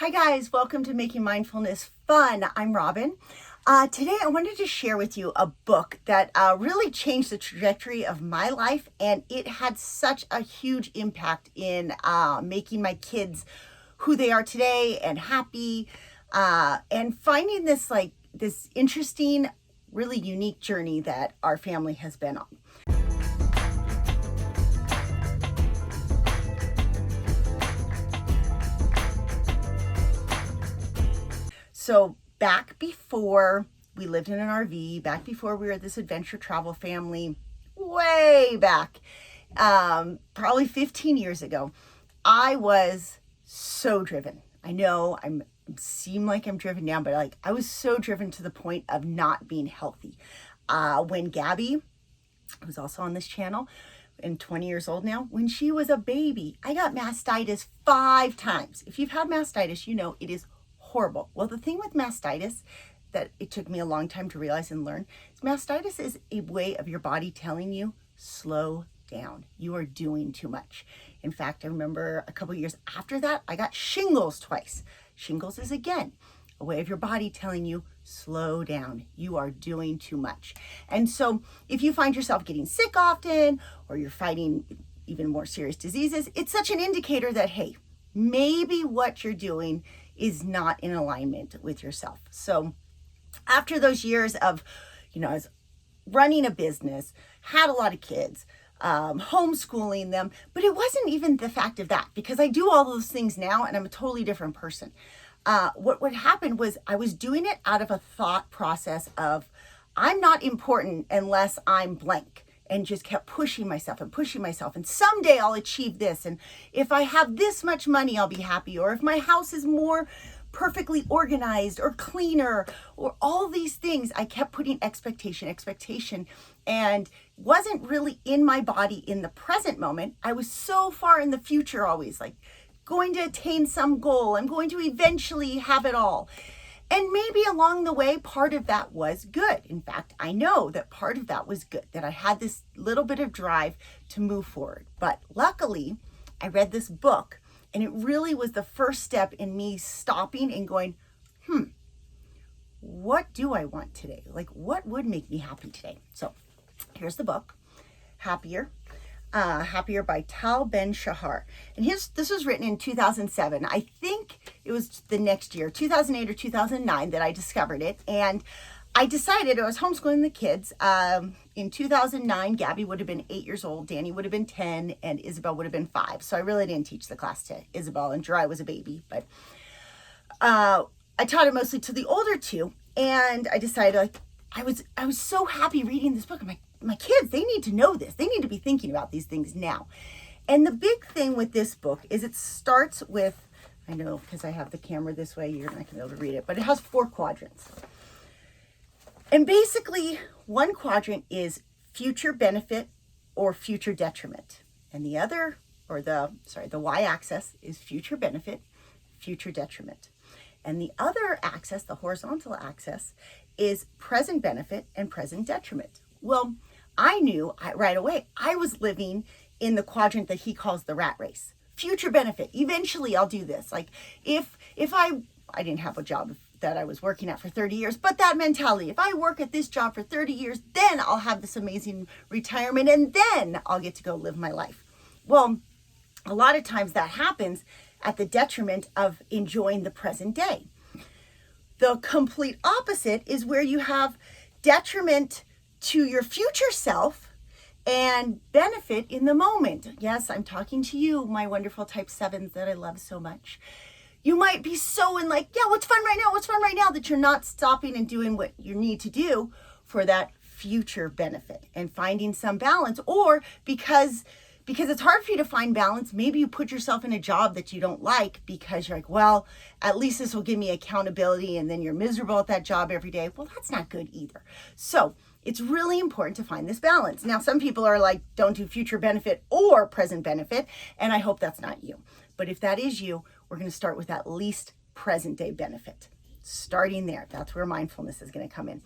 Hi guys, welcome to Making Mindfulness Fun. I'm Robin. Today I wanted to share with you a book that really changed the trajectory of my life, and it had such a huge impact in making my kids who they are today and happy, and finding this interesting, really unique journey that our family has been on. So back before we lived in an RV, back before we were this adventure travel family, way back, probably 15 years ago, I was so driven. I know I seem like I'm driven now, but I was so driven to the point of not being healthy. When Gabby, who's also on this channel, and 20 years old now, when she was a baby, I got mastitis 5 times. If you've had mastitis, you know it is horrible. Well, the thing with mastitis that it took me a long time to realize and learn is mastitis is a way of your body telling you, slow down. You are doing too much. In fact, I remember a couple years after that, I got shingles twice. Shingles is, again, a way of your body telling you, slow down. You are doing too much. And so if you find yourself getting sick often, or you're fighting even more serious diseases, it's such an indicator that, hey, maybe what you're doing is not in alignment with yourself. So after those years of, I was running a business, had a lot of kids, homeschooling them, but it wasn't even the fact of that, because I do all those things now and I'm a totally different person. What happened was I was doing it out of a thought process of, I'm not important unless I'm blank, and just kept pushing myself and someday I'll achieve this, and if I have this much money I'll be happy, or if my house is more perfectly organized or cleaner, or all these things. I kept putting expectation, and wasn't really in my body in the present moment. I was so far in the future, always going to attain some goal. I'm going to eventually have it all. And maybe along the way, part of that was good. In fact, I know that part of that was good, that I had this little bit of drive to move forward. But luckily, I read this book, and it really was the first step in me stopping and going, what do I want today? What would make me happy today? So here's the book, Happier by Tal Ben-Shahar. And this was written in 2007. I think it was the next year, 2008 or 2009, that I discovered it. And I decided, I was homeschooling the kids. In 2009, Gabby would have been 8 years old, Danny would have been 10, and Isabel would have been 5. So I really didn't teach the class to Isabel, and Jerai was a baby. But I taught it mostly to the older two. And I decided, I was so happy reading this book. I'm like, my kids, they need to know this. They need to be thinking about these things now. And the big thing with this book is it starts with, I know because I have the camera this way, you're not going to be able to read it, but it has 4 quadrants. And basically, one quadrant is future benefit or future detriment. And the other, the y-axis is future benefit, future detriment. And the other axis, the horizontal axis, is present benefit and present detriment. Well, I knew right away I was living in the quadrant that he calls the rat race. Future benefit. Eventually I'll do this. If I didn't have a job that I was working at for 30 years, but that mentality, if I work at this job for 30 years, then I'll have this amazing retirement, and then I'll get to go live my life. Well, a lot of times that happens at the detriment of enjoying the present day. The complete opposite is where you have detriment to your future self and benefit in the moment. Yes, I'm talking to you, my wonderful type 7s that I love so much. You might be so in what's fun right now, that you're not stopping and doing what you need to do for that future benefit and finding some balance. Or because it's hard for you to find balance, maybe you put yourself in a job that you don't like because you're like, well, at least this will give me accountability, and then you're miserable at that job every day. Well, that's not good either. So it's really important to find this balance. Now, some people are like, don't do future benefit or present benefit, and I hope that's not you. But if that is you, we're going to start with at least present day benefit. Starting there, that's where mindfulness is going to come in.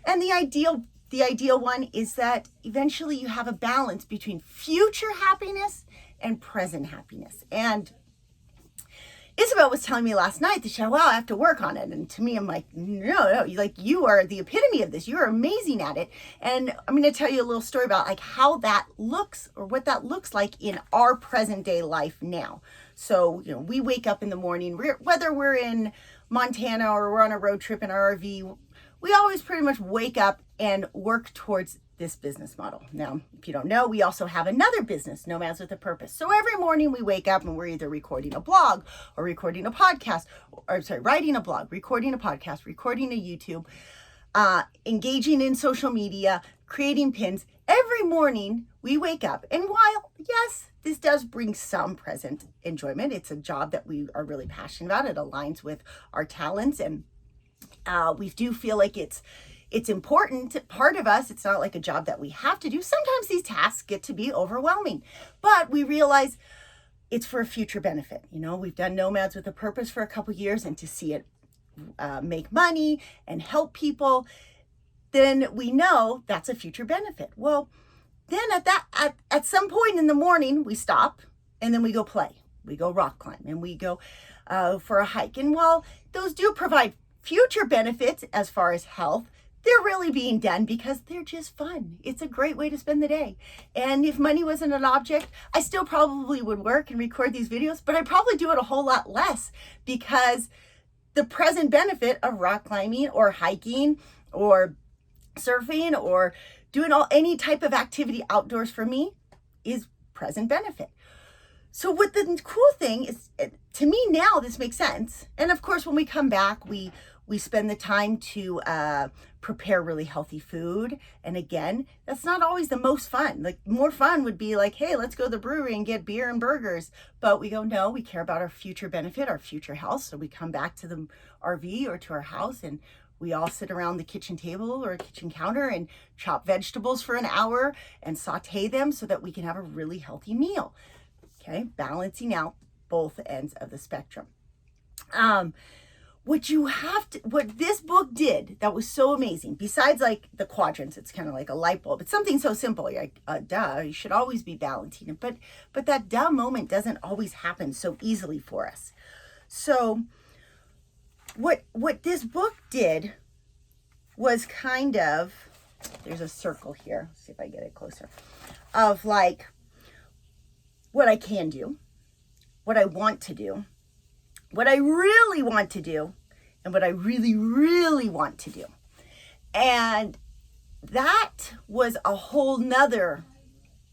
And the ideal one is that eventually you have a balance between future happiness and present happiness. And Isabel was telling me last night that she, well, I have to work on it. And to me, I'm like, no, like you are the epitome of this. You're amazing at it. And I'm going to tell you a little story about like how that looks or what that looks like in our present day life now. So, we wake up in the morning, whether we're in Montana or we're on a road trip in our RV, we always pretty much wake up and work towards this business model. Now, if you don't know, we also have another business, Nomads with a Purpose. So every morning we wake up and we're either recording a blog or recording a podcast, writing a blog, recording a podcast, recording a YouTube, engaging in social media, creating pins. Every morning we wake up, and while, yes, this does bring some present enjoyment, it's a job that we are really passionate about. It aligns with our talents, and we do feel like it's important part of us. It's not like a job that we have to do. Sometimes these tasks get to be overwhelming, but we realize it's for a future benefit. We've done Nomads with a Purpose for a couple years, and to see it make money and help people, then we know that's a future benefit. Well, then at some point in the morning, we stop and then we go play. We go rock climb and we go for a hike. And while those do provide future benefits as far as health, they're really being done because they're just fun. It's a great way to spend the day. And if money wasn't an object, I still probably would work and record these videos, but I'd probably do it a whole lot less, because the present benefit of rock climbing or hiking or surfing or doing any type of activity outdoors for me is present benefit. So what the cool thing is, to me now, this makes sense. And of course, when we come back, we spend the time to prepare really healthy food. And again, that's not always the most fun. Like, more fun would be like, hey, let's go to the brewery and get beer and burgers. But we go, no, we care about our future benefit, our future health. So we come back to the RV or to our house, and we all sit around the kitchen table or kitchen counter and chop vegetables for an hour and saute them so that we can have a really healthy meal. Okay, balancing out both ends of the spectrum. What this book did that was so amazing, besides like the quadrants, it's kind of like a light bulb. It's something so simple. You're like, duh, you should always be balancing it. But that duh moment doesn't always happen so easily for us. So what this book did was kind of, there's a circle here. Let's see if I get it closer, of like what I can do, what I want to do, what I really want to do, and what I really, really want to do. And that was a whole nother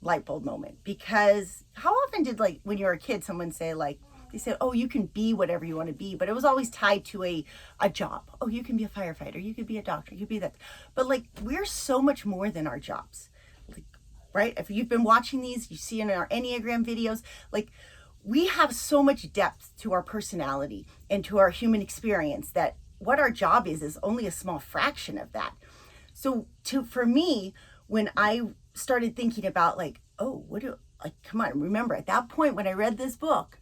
light bulb moment, because how often did, like, when you were a kid, someone say, like, they said, oh, you can be whatever you want to be, but it was always tied to a job. Oh, you can be a firefighter, you could be a doctor, you could be that. But like, we're so much more than our jobs, like, right? If you've been watching these, you see in our Enneagram videos, like, we have so much depth to our personality and to our human experience that what our job is only a small fraction of that. So for me, when I started thinking about like, oh, come on, remember at that point when I read this book,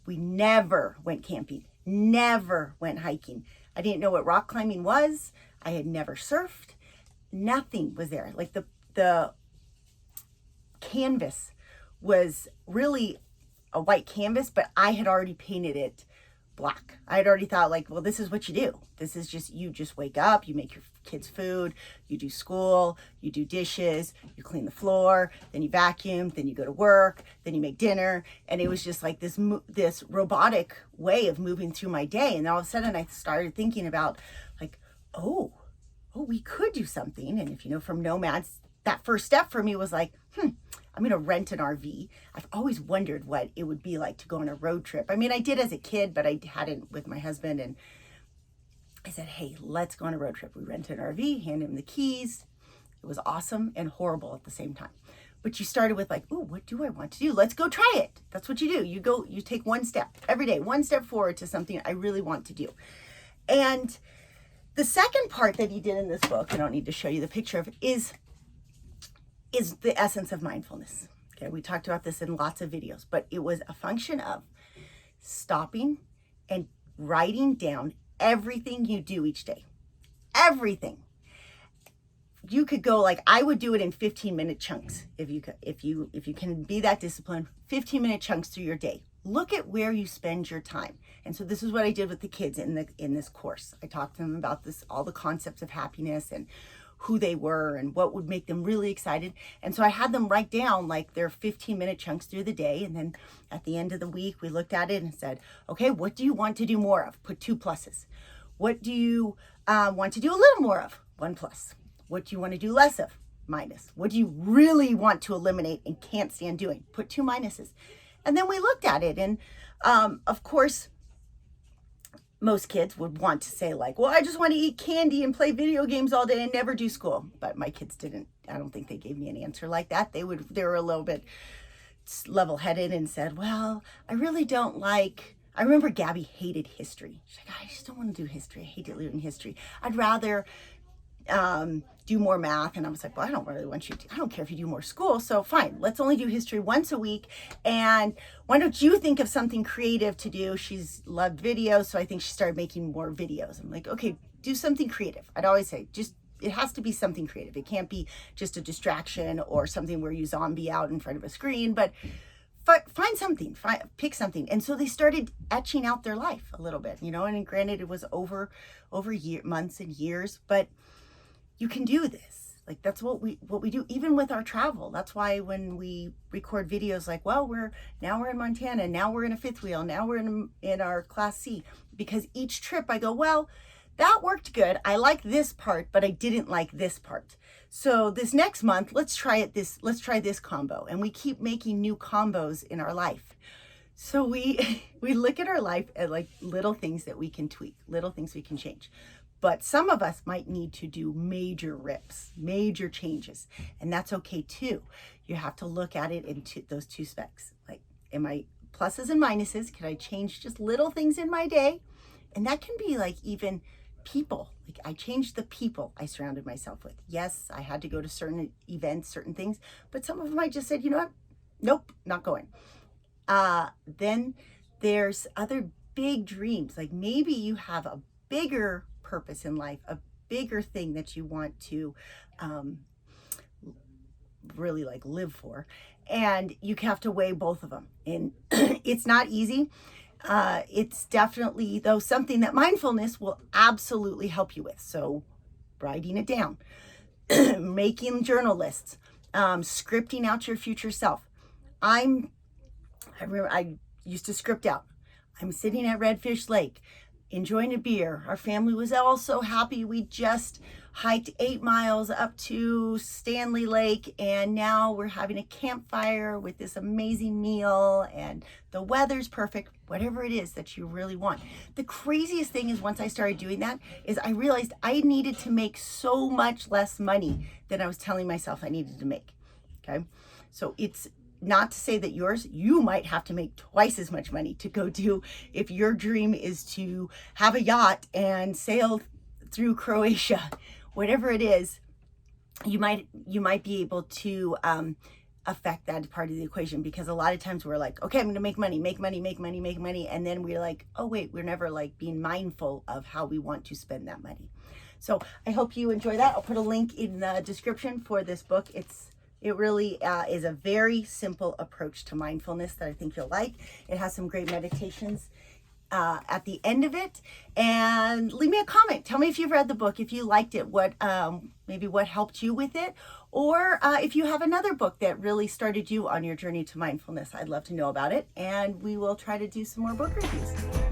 we never went camping, never went hiking. I didn't know what rock climbing was. I had never surfed. Nothing was there. Like the canvas was really a white canvas, but I had already painted it black. I had already thought like, well, this is what you do. This is just, you just wake up, you make your kids food, you do school, you do dishes, you clean the floor, then you vacuum, then you go to work, then you make dinner. And it was just like this robotic way of moving through my day. And all of a sudden I started thinking about like, oh, we could do something. And if you know from Nomads, that first step for me was like, I'm going to rent an RV. I've always wondered what it would be like to go on a road trip. I mean, I did as a kid, but I hadn't with my husband. And I said, hey, let's go on a road trip. We rented an RV, handed him the keys. It was awesome and horrible at the same time. But you started with like, oh, what do I want to do? Let's go try it. That's what you do. You take one step every day, one step forward to something I really want to do. And the second part that he did in this book, I don't need to show you the picture of it, is the essence of mindfulness. Okay, we talked about this in lots of videos, but it was a function of stopping and writing down everything you do each day. Everything. You could go like, I would do it in 15-minute chunks if you can be that disciplined. 15-minute chunks through your day. look at where you spend your time. And so this is what I did with the kids in this course. I talked to them about this, all the concepts of happiness and who they were and what would make them really excited. And so I had them write down like their 15-minute chunks through the day. And then at the end of the week, we looked at it and said, okay, what do you want to do more of? Put 2 pluses. What do you want to do a little more of? 1 plus. What do you want to do less of? Minus. What do you really want to eliminate and can't stand doing? Put 2 minuses. And then we looked at it. And of course, most kids would want to say like, well, I just want to eat candy and play video games all day and never do school. But my kids didn't. I don't think they gave me an answer like that. They were a little bit level-headed and said, well, I really don't like, I remember Gabby hated history. She's like, I just don't want to do history. I hate learning history. I'd rather do more math. And I was like, well, I don't really want you to, I don't care if you do more school. So fine, let's only do history once a week. And why don't you think of something creative to do? She's loved videos. So I think she started making more videos. I'm like, okay, do something creative. I'd always say, it has to be something creative. It can't be just a distraction or something where you zombie out in front of a screen, but find something, pick something. And so they started etching out their life a little bit, and granted it was over months and years, but you can do this. Like that's what we do, even with our travel. That's why when we record videos like, well, now we're in Montana, now we're in a fifth wheel, now we're in our Class C, because each trip I go, well, that worked good. I like this part, but I didn't like this part. So this next month, let's try this combo. And we keep making new combos in our life. So we look at our life at like little things that we can tweak, little things we can change. But some of us might need to do major rips, major changes, and that's okay too. You have to look at it in those 2 specs. Like, am I pluses and minuses? Can I change just little things in my day? And that can be like even people. Like I changed the people I surrounded myself with. Yes, I had to go to certain events, certain things, but some of them I just said, you know what? Nope, not going. Then there's other big dreams. Like maybe you have a bigger purpose in life, a bigger thing that you want to really like live for, and you have to weigh both of them. And it's not easy. It's definitely though something that mindfulness will absolutely help you with. So writing it down, making journal lists, scripting out your future self. I remember I used to script out, I'm sitting at Redfish Lake enjoying a beer. Our family was all so happy. We just hiked 8 miles up to Stanley Lake, and now we're having a campfire with this amazing meal, and the weather's perfect, whatever it is that you really want. The craziest thing is once I started doing that is I realized I needed to make so much less money than I was telling myself I needed to make. Okay. So it's not to say that you might have to make twice as much money to go do, if your dream is to have a yacht and sail through Croatia, whatever it is, you might be able to affect that part of the equation, because a lot of times we're like, okay, I'm going to make money. And then we're like, oh wait, we're never like being mindful of how we want to spend that money. So I hope you enjoy that. I'll put a link in the description for this book. It really is a very simple approach to mindfulness that I think you'll like. It has some great meditations at the end of it. And leave me a comment. Tell me if you've read the book, if you liked it, maybe what helped you with it, or if you have another book that really started you on your journey to mindfulness. I'd love to know about it. And we will try to do some more book reviews.